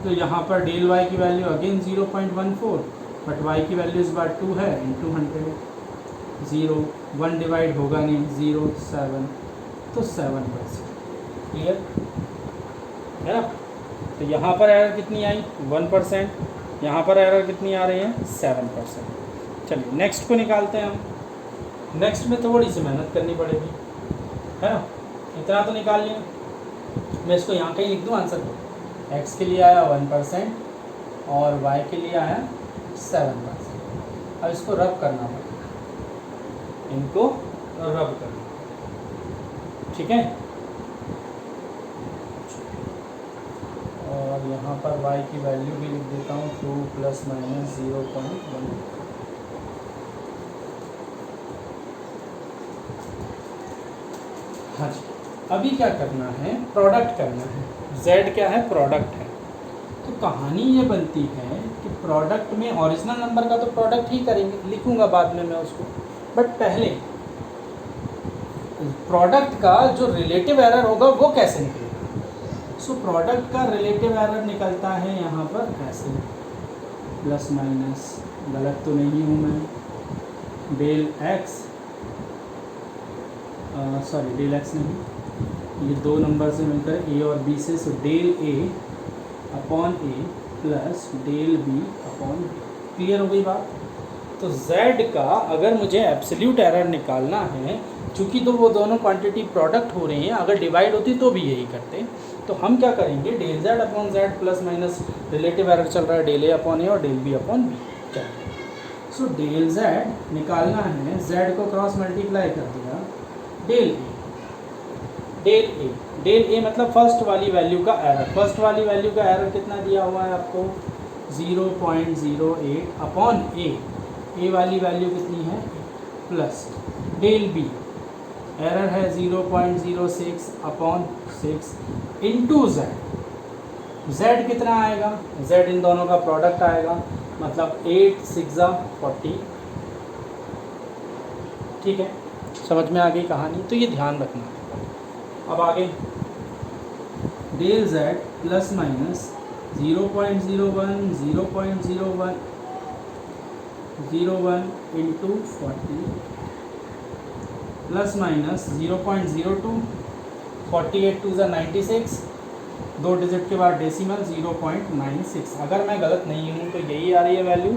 तो यहाँ पर डेल y की वैल्यू अगेन 0.14 बट y की वैल्यू इस बार 2 है, इंटू 100, 0 1 डिवाइड होगा नहीं, 0 7, तो 7%, क्लियर है ना। तो यहाँ पर एरर कितनी आई 1%, यहाँ पर एरर कितनी आ रही है 7%। चलिए नेक्स्ट को निकालते हैं हम। नेक्स्ट में थोड़ी सी मेहनत करनी पड़ेगी, है ना। इतना तो निकाल लिया, मैं इसको यहाँ कहीं लिख दूँ आंसर को। x के लिए आया 1% और y के लिए आया 7%। अब इसको रब करना पड़ेगा, इनको रब करना, ठीक है। और यहाँ पर y की वैल्यू भी लिख देता हूँ 2 प्लस माइनस 0.1। हाँ जी अभी क्या करना है, प्रोडक्ट करना है। z क्या है, प्रोडक्ट है। तो कहानी ये बनती है कि प्रोडक्ट में ओरिजिनल नंबर का तो प्रोडक्ट ही करेंगे, लिखूंगा बाद में मैं उसको, बट पहले प्रोडक्ट का जो रिलेटिव एरर होगा वो कैसे निकलेगा। सो प्रोडक्ट का रिलेटिव एरर निकलता है यहाँ पर ऐसे, प्लस माइनस, गलत तो नहीं हूँ मैं, del x, sorry del x नहीं, ये दो नंबर से मिलकर ए और बी से, so del A upon A plus del B upon B, clear हो गई बात। तो z का अगर मुझे एब्सोल्यूट एरर निकालना है, चूँकि तो वो दोनों क्वांटिटी प्रोडक्ट हो रही हैं, अगर डिवाइड होती तो भी यही करते, तो हम क्या करेंगे del z upon z plus minus relative error चल रहा है डेल ए अपॉन ए और डेल बी अपॉन बी, चलिए। सो डेल z निकालना है, z को क्रॉस मल्टीप्लाई कर दिया, डेल ए डेल ए मतलब फर्स्ट वाली वैल्यू का एरर। फर्स्ट वाली वैल्यू का एरर कितना दिया हुआ है आपको 0.08 अपॉन ए वाली वैल्यू कितनी है प्लस डेल बी एरर है 0.06 अपॉन 6 इंटू जेड कितना आएगा, जेड इन दोनों का प्रोडक्ट आएगा मतलब 8 6 40। ठीक है, समझ में आ गई कहानी, तो ये ध्यान रखना। अब आगे del z plus minus 0.01 0.01 into 40 plus minus 0.02 48 to ज़ा 96, 2 डिजिट के बाद डेसिमल 0.96। अगर मैं गलत नहीं हूँ तो यही आ रही है वैल्यू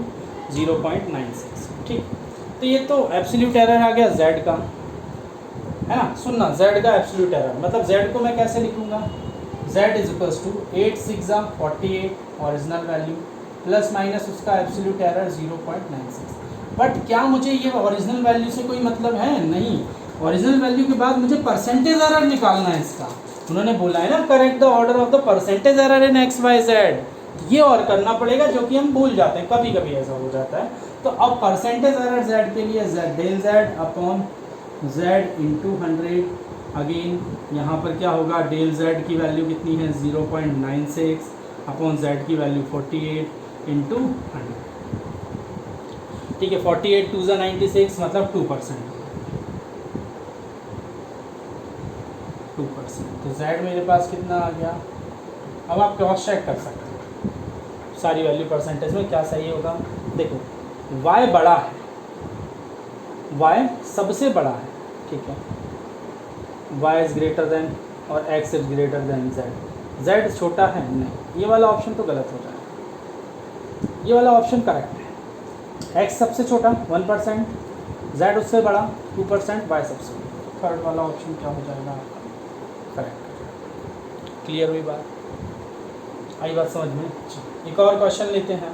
0.96। ठीक, तो ये तो एब्सोल्यूट एरर आ गया z का, है ना। सुनना, z का एब्सोल्यूट एरर मतलब z को मैं कैसे लिखूँगा, z is equals to 8 6 48 original value plus minus उसका एब्सोल्यूट एरर 0.96। बट क्या मुझे ये ओरिजिनल वैल्यू से कोई मतलब है, नहीं। ओरिजिनल वैल्यू के बाद मुझे परसेंटेज एरर निकालना है इसका। उन्होंने बोला है ना correct the order of the percentage error in x y z, ये और करना पड़ेगा जो कि हम भूल जाते हैं, कभी कभी ऐसा हो जाता है। तो अब परसेंटेज एरर जेड के लिए z del z upon z into 100। Again यहाँ पर क्या होगा, डेल जेड की वैल्यू कितनी है 0.96 अपॉन जेड की वैल्यू 48 इंटू 100। ठीक है, 48 टू ज़ा 96 मतलब 2%। तो z मेरे पास कितना आ गया। अब आप क्रॉस चेक कर सकते हैं सारी वैल्यू परसेंटेज में क्या सही होगा। देखो y बड़ा है, y सबसे बड़ा है, ठीक है, y इज़ ग्रेटर देन और x is greater than z छोटा है नहीं, ये वाला ऑप्शन तो गलत हो जाएगा, ये वाला ऑप्शन करेक्ट है। x सबसे छोटा 1%, z उससे बड़ा 2%, y सबसे बड़ा, थर्ड वाला ऑप्शन क्या हो जाएगा आपका, करेक्ट। क्लियर हुई बात, आई बात समझ में। एक और क्वेश्चन लेते हैं,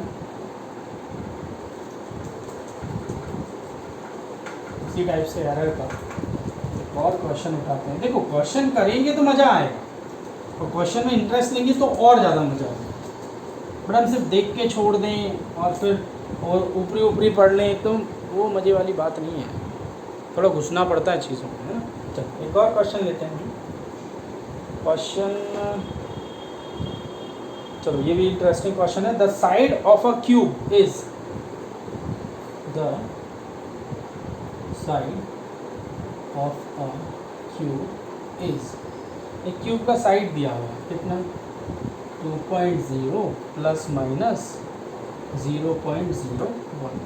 इसी टाइप से एरर का एक और क्वेश्चन उठाते हैं। देखो क्वेश्चन करेंगे तो मज़ा आएगा, और क्वेश्चन में इंटरेस्ट लेंगे तो और ज़्यादा मज़ा आएगा। बट हम सिर्फ देख के छोड़ दें और फिर और ऊपरी ऊपरी पढ़ लें तो वो मज़े वाली बात नहीं है, थोड़ा घुसना पड़ता है चीज़ों में, है ना। चलो एक और क्वेश्चन लेते हैं। क्वेश्चन, चलो ये भी इंटरेस्टिंग क्वेश्चन है। The side of a cube is, the side of a cube is, एक क्यूब का साइड दिया हुआ है कितना 2.0 प्लस माइनस 0.01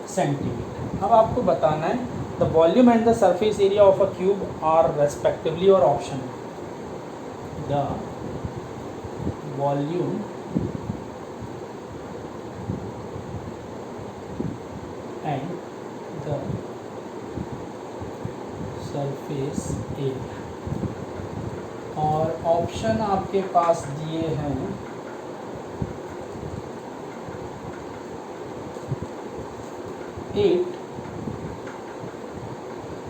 सेंटीमीटर। अब आपको बताना है the volume and the surface area of a cube are respectively, और ऑप्शन है the volume and the surface area, और ऑप्शन आपके पास दिए हैं 8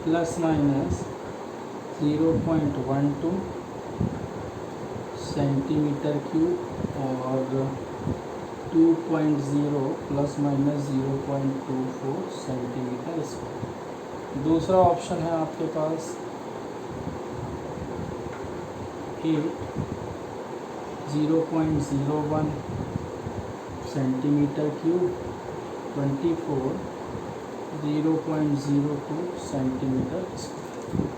प्लस माइनस 0.12 सेंटीमीटर क्यूब और 2.0 प्लस माइनस 0.24 सेंटीमीटर स्क्वायर। दूसरा ऑप्शन है आपके पास 8 0.01 सेंटीमीटर क्यूब 24 0.02 सेंटीमीटर स्क्वायर।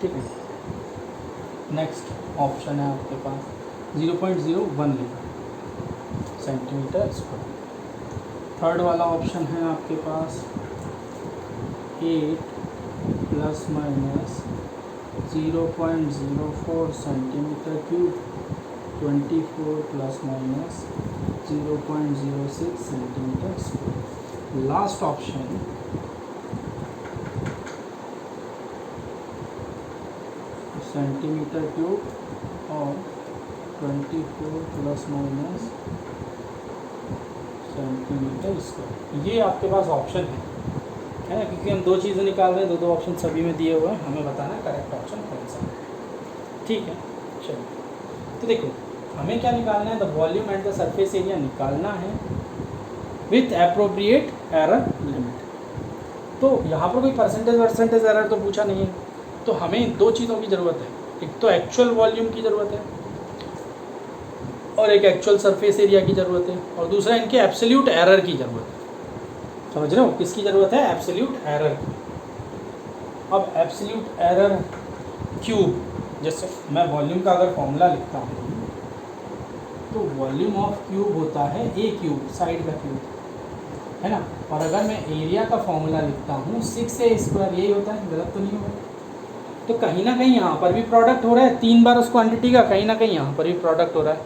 ठीक है, नेक्स्ट ऑप्शन है आपके पास 0.01 लिखा सेंटीमीटर स्क्वायर। थर्ड वाला ऑप्शन है आपके पास 8 plus minus 0.04 centimetre cube 24 plus minus 0.06 centimetre square. Last option centimetre cube और 24 प्लस माइनस सेंटीमीटर स्क्वायर। ये आपके पास ऑप्शन है ना, क्योंकि हम दो चीज़ें निकाल रहे हैं, दो ऑप्शन सभी में दिए हुए हैं, हमें बताना है करेक्ट ऑप्शन कौन सा है। ठीक है, चलो तो देखो हमें क्या निकालना है, the volume and the surface area निकालना है विथ एप्रोप्रिएट एरर लिमिट। तो यहाँ पर कोई परसेंटेज एरर तो पूछा नहीं है, तो हमें दो चीज़ों की ज़रूरत है, एक तो एक्चुअल वॉल्यूम की ज़रूरत है और एक एक्चुअल सरफेस एरिया की ज़रूरत है, और दूसरा इनके एब्सोल्यूट एरर की ज़रूरत है। समझ रहे हो किसकी ज़रूरत है, एब्सोल्यूट एरर की। अब एब्सोल्यूट एरर क्यूब, जैसे मैं वॉल्यूम का अगर फॉर्मूला लिखता हूँ तो वॉल्यूम ऑफ क्यूब होता है ए क्यूब, साइड का क्यूब है ना, और अगर मैं एरिया का फॉर्मूला लिखता हूँ 6a², यही होता है, गलत तो नहीं होगा। तो कहीं ना कहीं यहाँ पर भी प्रोडक्ट हो रहा है 3 बार उस क्वांटिटी का, कहीं ना कहीं यहाँ पर भी प्रोडक्ट हो रहा है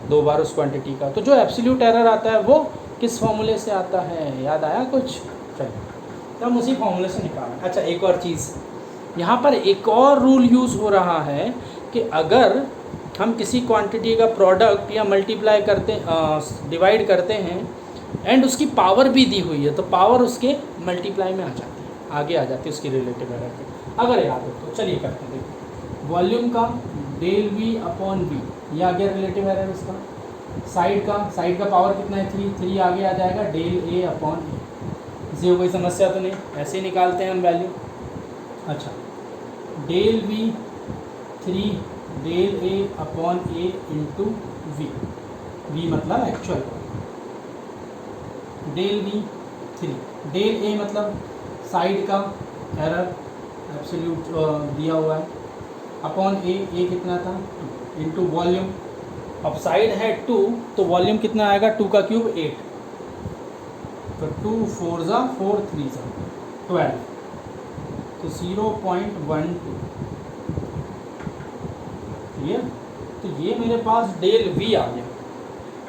2 बार उस क्वांटिटी का। तो जो एब्सोल्यूट एरर आता है वो किस फॉर्मूले से आता है, याद आया कुछ? चलिए तो हम उसी फॉर्मूले से निकालें। अच्छा एक और चीज़, यहाँ पर एक और रूल यूज़ हो रहा है कि अगर हम किसी क्वांटिटी का प्रोडक्ट या मल्टीप्लाई करते डिवाइड करते हैं एंड उसकी पावर भी दी हुई है, तो पावर उसके मल्टीप्लाई में आ जाती है, आगे आ जाती है उसकी रिलेटिव एरर की, अगर याद हो तो। चलिए करते हैं, देखो वॉल्यूम का डेल वी अपॉन वी, ये आ गया रिलेटिव एरर इसका। साइड का पावर कितना है 3 आगे आ जाएगा डेल ए अपॉन ए। किसी को कोई समस्या तो नहीं, ऐसे ही निकालते हैं हम वैल्यू। अच्छा del v 3 del A upon a into v, v मतलब actual, del v 3 del a मतलब साइड का एरर एब्सोल्यूट दिया हुआ है, अपॉन ए कितना था 2 इंटू वॉल्यूम। अब साइड है 2 तो वॉल्यूम कितना आएगा, 2 का क्यूब 8, तो 2 4 ज़ा 4 3 ज़ा 12, तो 0.12 क्लियर। तो ये मेरे पास डेल वी आ गया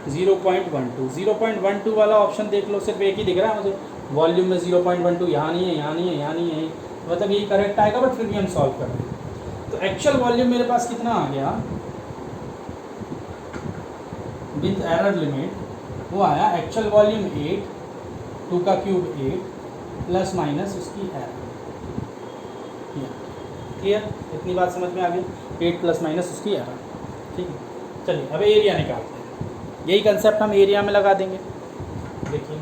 0.12 वाला ऑप्शन देख लो, सिर्फ एक ही दिख रहा है मुझे, वॉल्यूम में 0.12 यहाँ नहीं है, यहाँ नहीं है, यहाँ नहीं है, मतलब यही करेक्ट आएगा, बट फिर भी हम सॉल्व कर रहे हैं। तो एक्चुअल वॉल्यूम मेरे पास कितना आ गया विद एरर लिमिट, वो आया एक्चुअल वॉल्यूम 8, 2 का क्यूब 8 प्लस माइनस उसकी एरर। क्लियर, इतनी बात समझ में आ गई, 8 प्लस माइनस उसकी एरर। ठीक है, चलिए अब एरिया निकालते हैं, यही कंसेप्ट हम एरिया में लगा देंगे। देखिए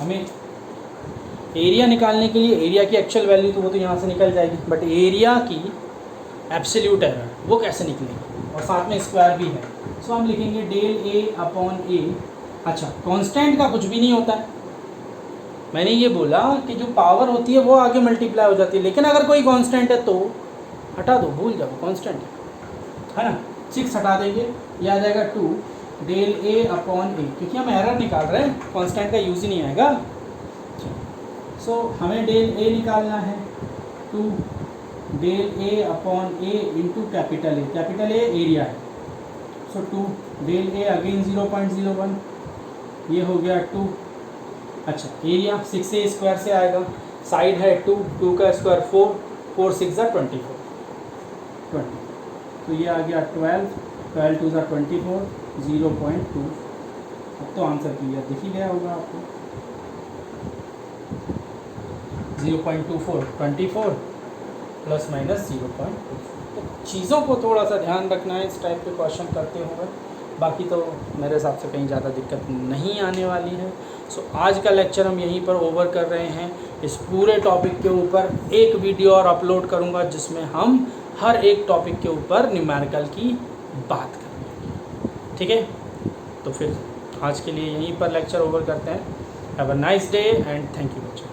हमें एरिया निकालने के लिए, एरिया की एक्चुअल वैल्यू तो वो तो यहाँ से निकल जाएगी, बट एरिया की एब्सोल्यूट एरर वो कैसे निकलेगी, और साथ में स्क्वायर भी है, सो हम लिखेंगे डेल ए अपॉन ए। अच्छा कांस्टेंट का कुछ भी नहीं होता है, मैंने ये बोला कि जो पावर होती है वो आगे मल्टीप्लाई हो जाती है, लेकिन अगर कोई कांस्टेंट है तो हटा दो, भूल जाओ कांस्टेंट है ना, 6 हटा देंगे, ये आ जाएगा 2 डेल ए अपॉन ए, क्योंकि हम एरर निकाल रहे हैं, कांस्टेंट का यूज़ ही नहीं आएगा। सो हमें डेल ए निकालना है 2 del A upon a into capital A area है, सो 2 डेल ए अगेन 0.01, ये हो गया 2। अच्छा एरिया 6a² से आएगा, साइड है 2 का स्क्वायर 4 6 ज़ा 24 20, तो ये आ गया 12 2 ज़ा 24 0.2। अब तो आंसर क्लियर दिख ही गया होगा आपको, 0.24 24 प्लस माइनस 0.24। तो चीज़ों को थोड़ा सा ध्यान रखना है इस टाइप के क्वेश्चन करते हुए, बाकी तो मेरे हिसाब से कहीं ज़्यादा दिक्कत नहीं आने वाली है। सो आज का लेक्चर हम यहीं पर ओवर कर रहे हैं। इस पूरे टॉपिक के ऊपर एक वीडियो और अपलोड करूँगा जिसमें हम हर एक टॉपिक के ऊपर न्यूमेरिकल की बात करेंगे, ठीक है। तो फिर आज के लिए यहीं पर लेक्चर ओवर करते हैं। Have a nice day and thank you बच्चों।